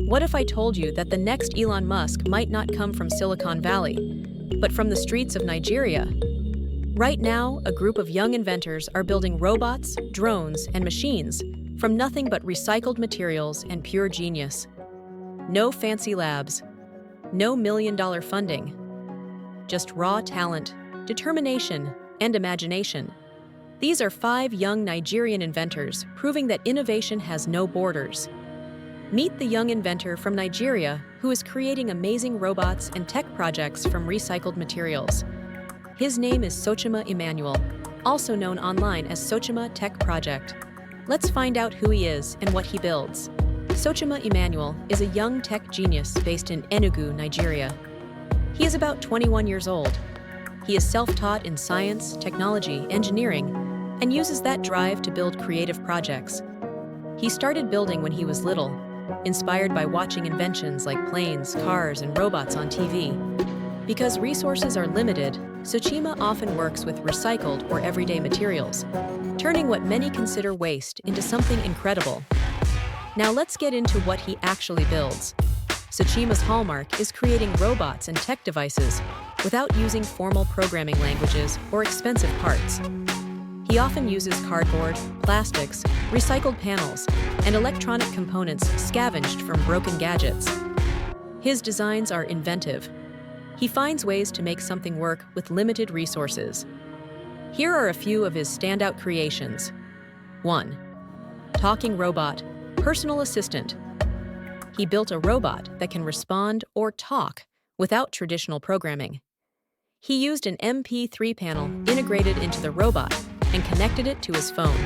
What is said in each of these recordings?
What if I told you that the next Elon Musk might not come from Silicon Valley, but from the streets of Nigeria? Right now, a group of young inventors are building robots, drones, and machines from nothing but recycled materials and pure genius. No fancy labs, no million-dollar funding, just raw talent, determination, and imagination. These are 5 young Nigerian inventors proving that innovation has no borders. Meet the young inventor from Nigeria who is creating amazing robots and tech projects from recycled materials. His name is Sochima Emmanuel, also known online as Sochima Tech Project. Let's find out who he is and what he builds. Sochima Emmanuel is a young tech genius based in Enugu, Nigeria. He is about 21 years old. He is self-taught in science, technology, engineering, and uses that drive to build creative projects. He started building when he was little, inspired by watching inventions like planes, cars, and robots on TV. Because resources are limited, Sochima often works with recycled or everyday materials, turning what many consider waste into something incredible. Now let's get into what he actually builds. Sochima's hallmark is creating robots and tech devices without using formal programming languages or expensive parts. He often uses cardboard, plastics, recycled panels, and electronic components scavenged from broken gadgets. His designs are inventive. He finds ways to make something work with limited resources. Here are a few of his standout creations. 1. Talking robot, personal assistant. He built a robot that can respond or talk without traditional programming. He used an MP3 panel integrated into the robot and connected it to his phone.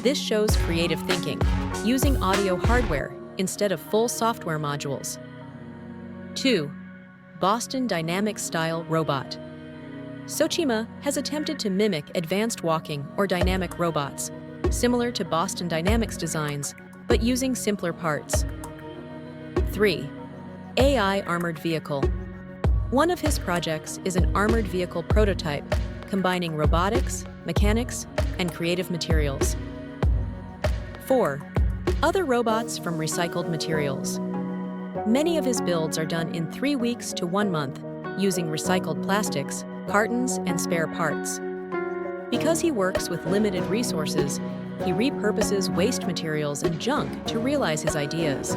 This shows creative thinking, using audio hardware instead of full software modules. 2. Boston Dynamics-style robot. Sochima has attempted to mimic advanced walking or dynamic robots, similar to Boston Dynamics designs, but using simpler parts. 3. AI armored vehicle. One of his projects is an armored vehicle prototype, combining robotics, mechanics, and creative materials. 4. Other robots from recycled materials. Many of his builds are done in 3 weeks to 1 month, using recycled plastics, cartons, and spare parts. Because he works with limited resources, he repurposes waste materials and junk to realize his ideas.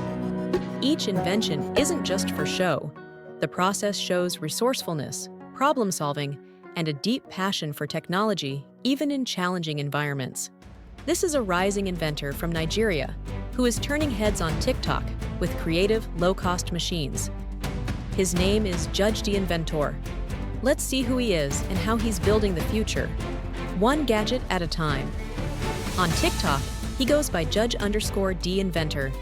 Each invention isn't just for show. The process shows resourcefulness, problem-solving, and a deep passion for technology, even in challenging environments. This is a rising inventor from Nigeria who is turning heads on TikTok with creative, low-cost machines. His name is Judge the Inventor. Let's see who he is and how he's building the future, one gadget at a time. On TikTok, he goes by Judge_the Inventor.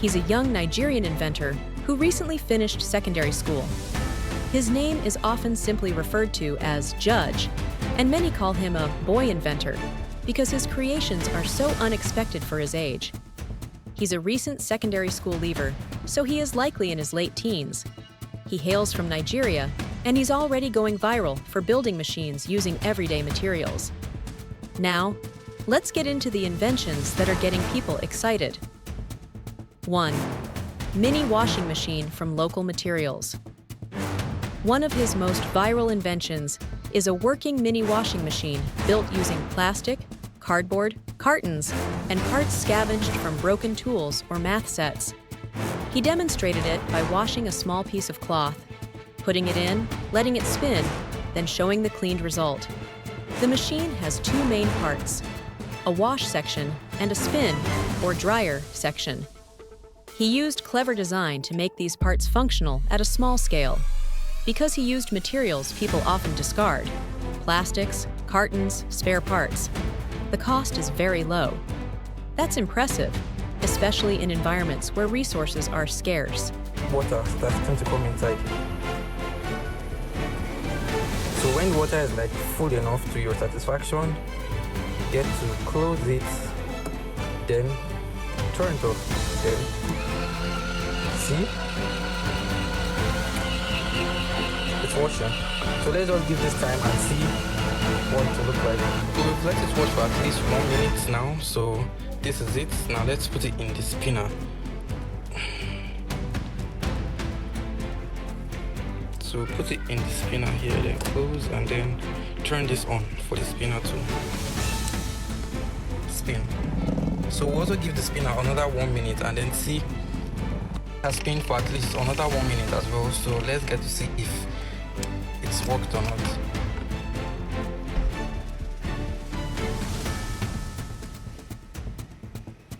He's a young Nigerian inventor who recently finished secondary school. His name is often simply referred to as Judge, and many call him a boy inventor because his creations are so unexpected for his age. He's a recent secondary school leaver, so he is likely in his late teens. He hails from Nigeria, and he's already going viral for building machines using everyday materials. Now, let's get into the inventions that are getting people excited. 1. Mini washing machine from local materials. One of his most viral inventions is a working mini washing machine built using plastic, cardboard, cartons, and parts scavenged from broken tools or math sets. He demonstrated it by washing a small piece of cloth, putting it in, letting it spin, then showing the cleaned result. The machine has 2 main parts, a wash section and a spin, or dryer, section. He used clever design to make these parts functional at a small scale. Because he used materials people often discard, plastics, cartons, spare parts, the cost is very low. That's impressive, especially in environments where resources are scarce. Water starting to come inside. So when water is like full enough to your satisfaction, get to close it, then turn it off, then see? It's washing. So let's just give this time and see what it will look like. So we've let it wash for at least 1 minute now, so this is it. Now let's put it in the spinner. So put it in the spinner here, then close, and then turn this on for the spinner to spin. So we'll also give the spinner another 1 minute, and then see it has spin for at least another 1 minute as well. So let's get to see if it's worked or not.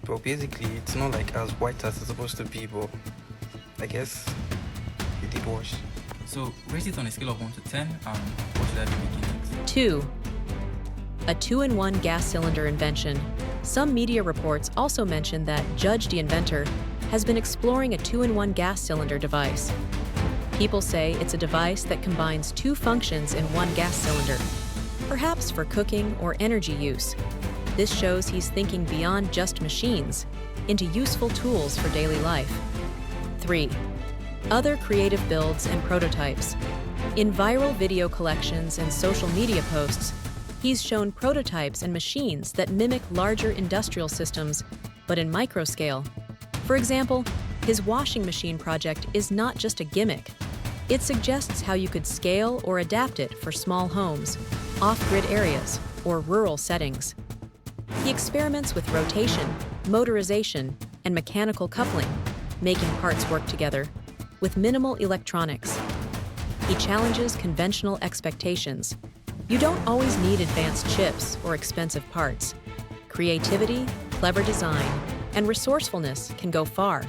Well, basically it's not like as white as it's supposed to be, but I guess it did wash. So rate it on a scale of 1 to 10, what should I be making it? 2. A 2-in-1 gas cylinder invention. Some media reports also mention that Judge the Inventor has been exploring a 2-in-1 gas cylinder device. People say it's a device that combines 2 functions in one gas cylinder, perhaps for cooking or energy use. This shows he's thinking beyond just machines into useful tools for daily life. 3. Other creative builds and prototypes. In viral video collections and social media posts, he's shown prototypes and machines that mimic larger industrial systems, but in micro scale. For example, his washing machine project is not just a gimmick. It suggests how you could scale or adapt it for small homes, off-grid areas, or rural settings. He experiments with rotation, motorization, and mechanical coupling, making parts work together, with minimal electronics. He challenges conventional expectations. You don't always need advanced chips or expensive parts. Creativity, clever design, and resourcefulness can go far.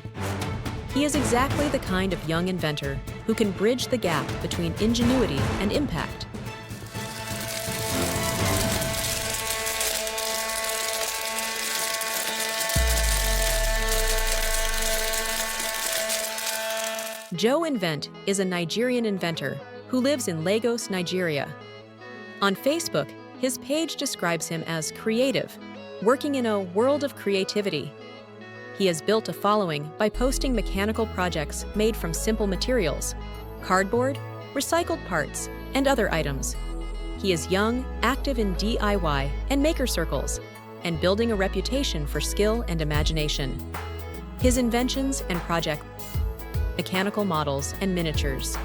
He is exactly the kind of young inventor who can bridge the gap between ingenuity and impact. Joe Invent is a Nigerian inventor who lives in Lagos, Nigeria. On Facebook, his page describes him as creative, working in a world of creativity. He has built a following by posting mechanical projects made from simple materials, cardboard, recycled parts, and other items. He is young, active in DIY and maker circles, and building a reputation for skill and imagination. His inventions and projects: mechanical models and miniatures.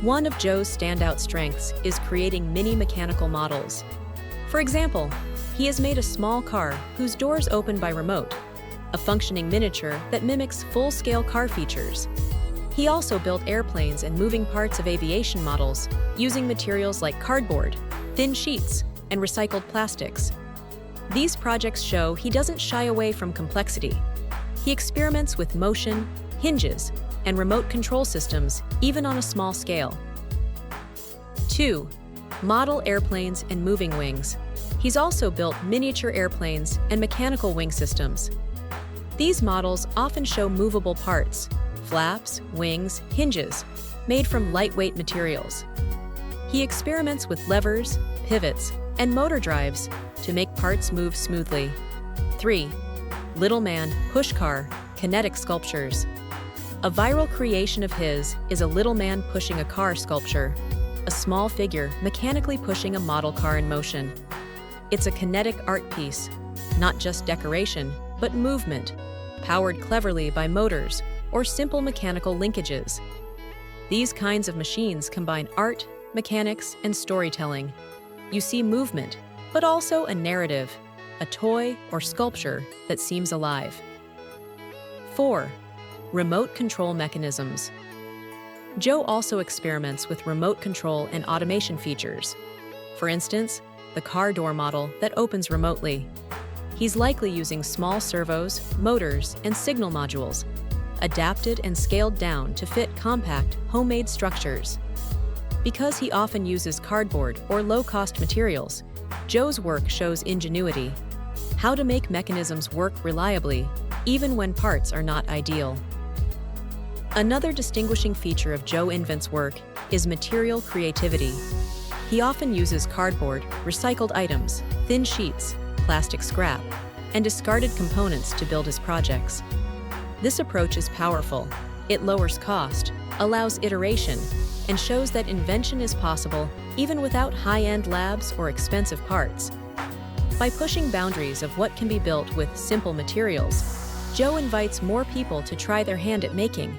One of Joe's standout strengths is creating mini mechanical models. For example, he has made a small car whose doors open by remote, a functioning miniature that mimics full-scale car features. He also built airplanes and moving parts of aviation models using materials like cardboard, thin sheets, and recycled plastics. These projects show he doesn't shy away from complexity. He experiments with motion, hinges, and remote control systems, even on a small scale. 2. Model airplanes and moving wings. He's also built miniature airplanes and mechanical wing systems. These models often show movable parts, flaps, wings, hinges, made from lightweight materials. He experiments with levers, pivots, and motor drives to make parts move smoothly. 3. Little Man Push Car Kinetic Sculptures. A viral creation of his is a little man pushing a car sculpture, a small figure mechanically pushing a model car in motion. It's a kinetic art piece, not just decoration, but movement, powered cleverly by motors or simple mechanical linkages. These kinds of machines combine art, mechanics, and storytelling. You see movement, but also a narrative, a toy or sculpture that seems alive. 4. Remote control mechanisms. Joe also experiments with remote control and automation features. For instance, the car door model that opens remotely. He's likely using small servos, motors, and signal modules, adapted and scaled down to fit compact, homemade structures. Because he often uses cardboard or low-cost materials, Joe's work shows ingenuity, how to make mechanisms work reliably, even when parts are not ideal. Another distinguishing feature of Joe Invent's work is material creativity. He often uses cardboard, recycled items, thin sheets, plastic scrap, and discarded components to build his projects. This approach is powerful. It lowers cost, allows iteration, and shows that invention is possible even without high-end labs or expensive parts. By pushing boundaries of what can be built with simple materials, Joe invites more people to try their hand at making,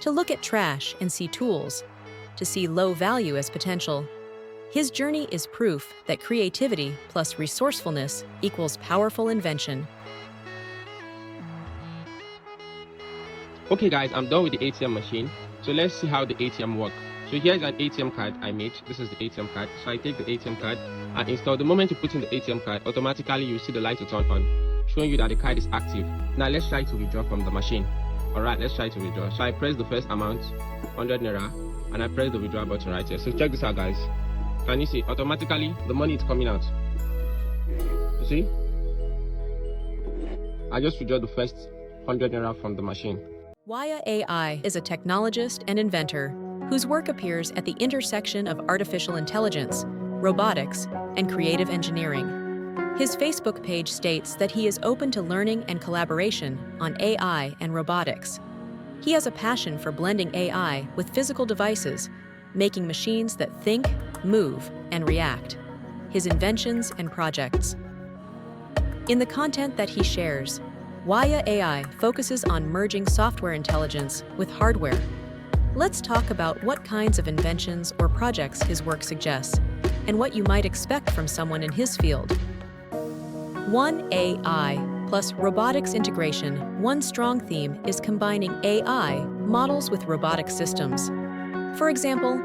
to look at trash and see tools, to see low value as potential. His journey is proof that creativity plus resourcefulness equals powerful invention. Okay guys, I'm done with the ATM machine. So let's see how the ATM works. So here's an ATM card I made. This is the ATM card. So I take the ATM card and install. The moment you put in the ATM card, automatically you see the light to turn on, showing you that the card is active. Now let's try to withdraw from the machine. Alright, let's try to withdraw. So I press the first amount, 100 naira, and I press the withdraw button right here. So check this out guys. Can you see? Automatically the money is coming out. You see? I just withdraw the first 100 naira from the machine. Waiya AI is a technologist and inventor whose work appears at the intersection of artificial intelligence, robotics, and creative engineering. His Facebook page states that he is open to learning and collaboration on AI and robotics. He has a passion for blending AI with physical devices, making machines that think, move, and react. His inventions and projects. In the content that he shares, Waiya AI focuses on merging software intelligence with hardware. Let's talk about what kinds of inventions or projects his work suggests, and what you might expect from someone in his field. 1. AI plus robotics integration. One strong theme is combining AI models with robotic systems. For example,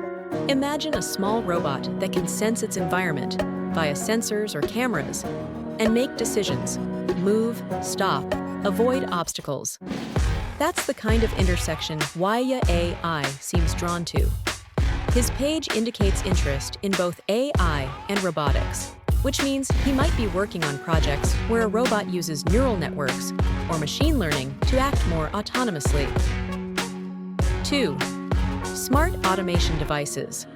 imagine a small robot that can sense its environment via sensors or cameras and make decisions, move, stop, avoid obstacles. That's the kind of intersection Waiya AI seems drawn to. His page indicates interest in both AI and robotics, which means he might be working on projects where a robot uses neural networks or machine learning to act more autonomously. 2. Smart automation devices.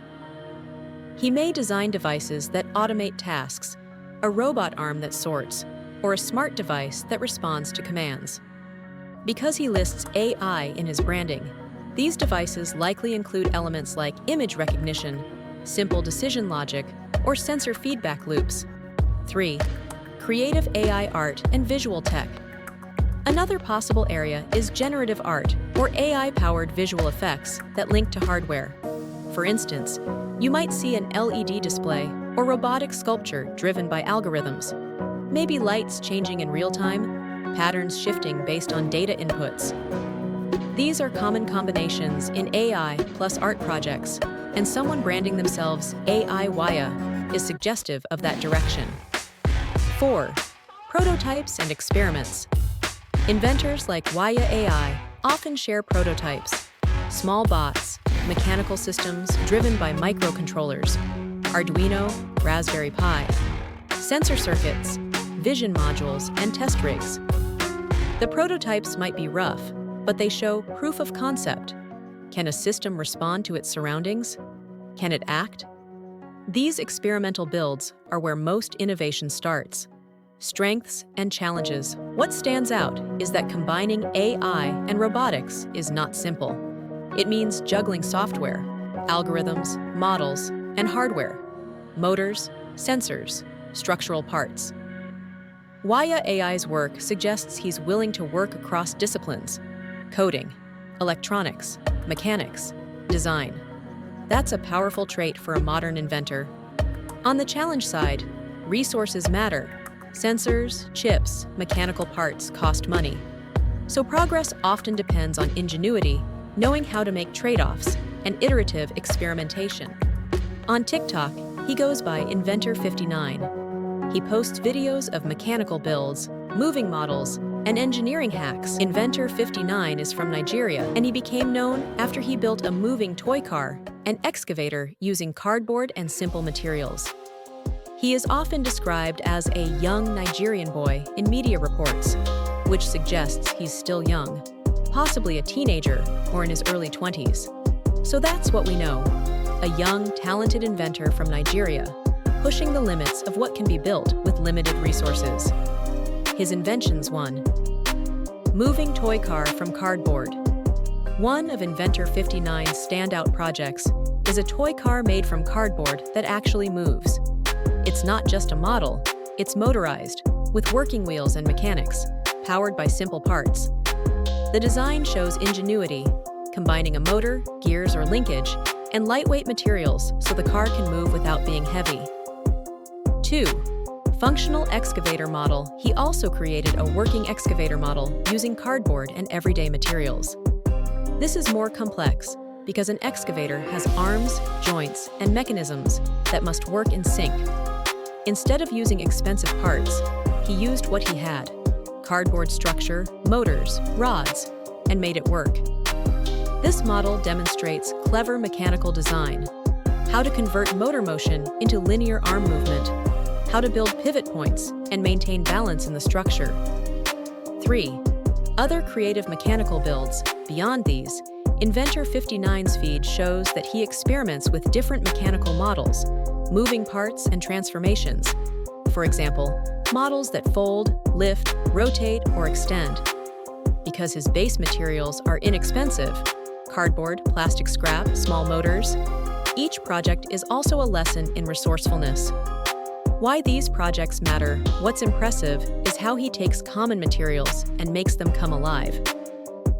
He may design devices that automate tasks, a robot arm that sorts, or a smart device that responds to commands. Because he lists AI in his branding, these devices likely include elements like image recognition, simple decision logic, or sensor feedback loops. 3. Creative AI art and visual tech. Another possible area is generative art or AI-powered visual effects that link to hardware. For instance, you might see an LED display or robotic sculpture driven by algorithms. Maybe lights changing in real time, patterns shifting based on data inputs. These are common combinations in AI plus art projects, and someone branding themselves AI Waiya is suggestive of that direction. 4. Prototypes and experiments. Inventors like Waiya AI often share prototypes, small bots, mechanical systems driven by microcontrollers, Arduino, Raspberry Pi, sensor circuits, vision modules, and test rigs. The prototypes might be rough, but they show proof of concept. Can a system respond to its surroundings? Can it act? These experimental builds are where most innovation starts. Strengths and challenges. What stands out is that combining AI and robotics is not simple. It means juggling software, algorithms, models, and hardware, motors, sensors, structural parts. Waiya AI's work suggests he's willing to work across disciplines: coding, electronics, mechanics, design. That's a powerful trait for a modern inventor. On the challenge side, resources matter. Sensors, chips, mechanical parts cost money. So progress often depends on ingenuity, knowing how to make trade-offs, and iterative experimentation. On TikTok, he goes by Inventor59. He posts videos of mechanical builds, moving models, and engineering hacks. Inventor59 is from Nigeria, and he became known after he built a moving toy car, an excavator using cardboard and simple materials. He is often described as a young Nigerian boy in media reports, which suggests he's still young, possibly a teenager or in his early 20s. So that's what we know: a young, talented inventor from Nigeria, pushing the limits of what can be built with limited resources. His inventions: 1. Moving toy car from cardboard. One of Inventor59's standout projects is a toy car made from cardboard that actually moves. It's not just a model, it's motorized, with working wheels and mechanics, powered by simple parts. The design shows ingenuity, combining a motor, gears, or linkage and lightweight materials so the car can move without being heavy. 2. Functional excavator model. He also created a working excavator model using cardboard and everyday materials. This is more complex because an excavator has arms, joints, and mechanisms that must work in sync. Instead of using expensive parts, he used what he had: cardboard structure, motors, rods, and made it work. This model demonstrates clever mechanical design, how to convert motor motion into linear arm movement, how to build pivot points and maintain balance in the structure. 3. Other creative mechanical builds. Beyond these, Inventor 59's feed shows that he experiments with different mechanical models, moving parts and transformations. For example, models that fold, lift, rotate, or extend. Because his base materials are inexpensive, cardboard, plastic scrap, small motors, each project is also a lesson in resourcefulness. Why these projects matter, what's impressive, is how he takes common materials and makes them come alive.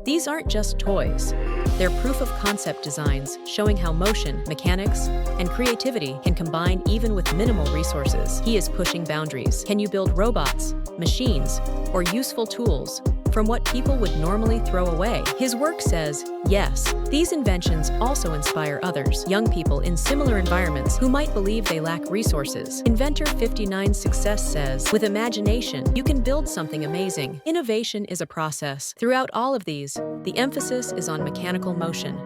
These aren't just toys. They're proof-of-concept designs showing how motion, mechanics, and creativity can combine even with minimal resources. He is pushing boundaries. Can you build robots, machines, or useful tools from what people would normally throw away? His work says, yes, these inventions also inspire others, young people in similar environments who might believe they lack resources. Inventor 59's success says, with imagination, you can build something amazing. Innovation is a process. Throughout all of these, the emphasis is on mechanical motion,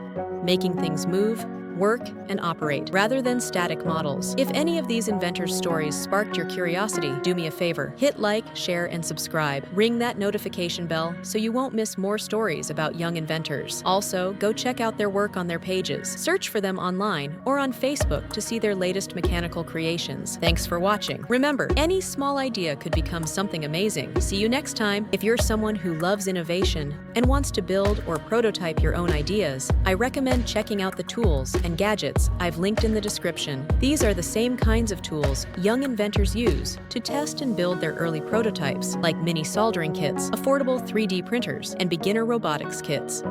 making things move, work, and operate, rather than static models. If any of these inventors' stories sparked your curiosity, do me a favor. Hit like, share, and subscribe. Ring that notification bell so you won't miss more stories about young inventors. Also, go check out their work on their pages. Search for them online or on Facebook to see their latest mechanical creations. Thanks for watching. Remember, any small idea could become something amazing. See you next time. If you're someone who loves innovation and wants to build or prototype your own ideas, I recommend checking out the tools and gadgets I've linked in the description. These are the same kinds of tools young inventors use to test and build their early prototypes, like mini soldering kits, affordable 3D printers, and beginner robotics kits.